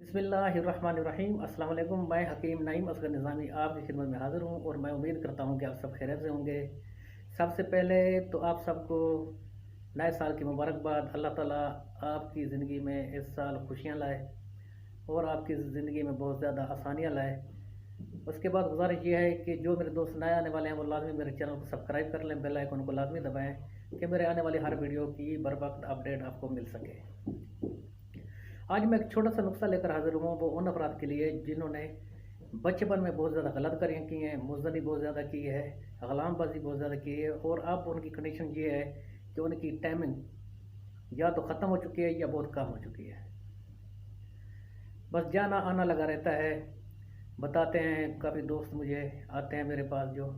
बिस्मिल्लाहिर्रहमानिर्रहीम। अस्सलाम वालेकुम। मैं हकीम नईम असगर निज़ामी आपकी खिदमत में हाज़िर हूँ और मैं उम्मीद करता हूँ कि आप सब खैरियत से होंगे। सबसे पहले तो आप सबको नए साल की मुबारकबाद। अल्लाह ताला आपकी ज़िंदगी में इस साल खुशियाँ लाए और आपकी ज़िंदगी में बहुत ज़्यादा आसानियाँ लाए। उसके बाद गुज़ारिश ये है कि जो मेरे दोस्त नए आने वाले हैं वो लाज़मी मेरे चैनल को सब्सक्राइब कर लें, बेल आइकन को लाज़मी दबाएँ कि मेरे आने वाली हर वीडियो की बर वक्त अपडेट आपको मिल सके। आज मैं एक छोटा सा नुस्खा लेकर हाजिर हूँ, वो उन अफराद के लिए जिन्होंने बचपन में बहुत ज़्यादा गलत कारियाँ की हैं, मुज़्ज़नी बहुत ज़्यादा की है, ग़ुलामबाज़ी बहुत ज़्यादा की है और अब उनकी कंडीशन ये है कि उनकी टाइमिंग या तो ख़त्म हो चुकी है या बहुत कम हो चुकी है। बस जाना आना लगा रहता है। बताते हैं काफ़ी दोस्त मुझे आते हैं मेरे पास जो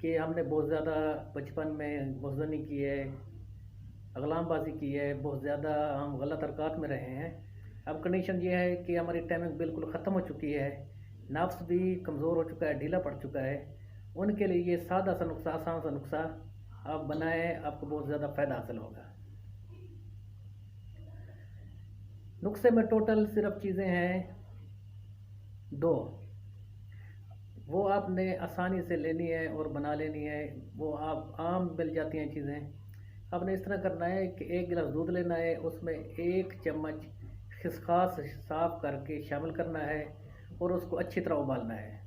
कि हमने बहुत ज़्यादा बचपन में मुज़्ज़नी की है, ग़ुलामबाज़ी की है, बहुत ज़्यादा हम गलत हरकत में रहे हैं। अब कंडीशन ये है कि हमारी टाइमिंग बिल्कुल ख़त्म हो चुकी है, नफ्स भी कमज़ोर हो चुका है, ढीला पड़ चुका है। उनके लिए ये सादा सा नुस्खा, आसान सा नुस्खा आप बनाएँ, आपको बहुत ज़्यादा फ़ायदा हासिल होगा। नुस्खे में टोटल सिर्फ चीज़ें हैं 2, वो आपने आसानी से लेनी है और बना लेनी है। वो आप आम मिल जाती हैं चीज़ें। आपने इस तरह करना है कि 1 गिलास दूध लेना है, उसमें 1 चम्मच खसखस साफ़ करके शामिल करना है और उसको अच्छी तरह उबालना है।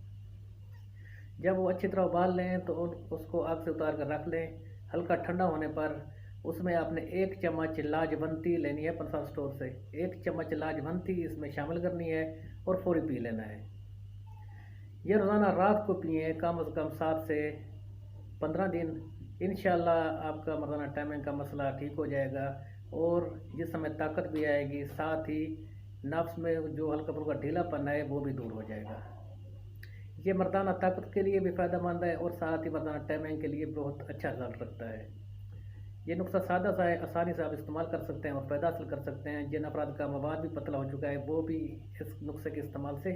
जब वो अच्छी तरह उबाल लें तो उसको आग से उतार कर रख लें। हल्का ठंडा होने पर उसमें आपने 1 चम्मच लाजवंती लेनी है पंसार स्टोर से। 1 चम्मच लाजवंती इसमें शामिल करनी है और फ़ौरी पी लेना है। ये रोज़ाना रात को पिएँ, कम से कम 7 से 15 दिन। इंशाअल्लाह आपका मर्दाना टाइमिंग का मसला ठीक हो जाएगा और जिस समय ताकत भी आएगी, साथ ही नफ्स में जो हल्का-फुल्का ढीलापन है वो भी दूर हो जाएगा। ये मर्दाना ताकत के लिए भी फ़ायदेमंद है और साथ ही मर्दाना टाइमिंग के लिए बहुत अच्छा रिज़ल्ट रखता है। ये नुस्खा सादा सा है, आसानी से आप इस्तेमाल कर सकते हैं और फ़ायदा हासिल कर सकते हैं। जिन अफराद का मवाद भी पतला हो चुका है वो भी इस नुस्खे के इस्तेमाल से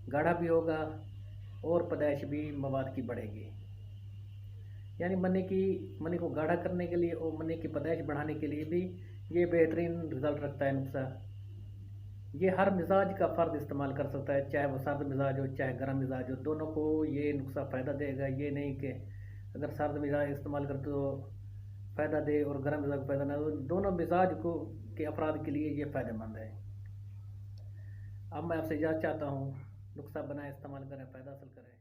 गाढ़ा भी होगा और पैदाइश भी मवाद की बढ़ेगी। यानी मनी को गाढ़ा करने के लिए और मनी की पैदाइश बढ़ाने के लिए भी ये बेहतरीन रिज़ल्ट रखता है नुस्खा। ये हर मिजाज का फ़र्द इस्तेमाल कर सकता है, चाहे वो सर्द मिजाज हो, चाहे गर्म मिजाज हो, दोनों को ये नुस्खा फ़ायदा देगा। ये नहीं कि अगर सर्द मिजाज इस्तेमाल करते तो फ़ायदा दे और गर्म मिजाज को फ़ायदा ना हो। दोनों मिजाज को के अफराद के लिए ये फ़ायदेमंद है। अब मैं आपसे इजाज़त चाहता हूँ, नुस्खा बनाएँ, इस्तेमाल करें, फ़ायदा हासिल करें।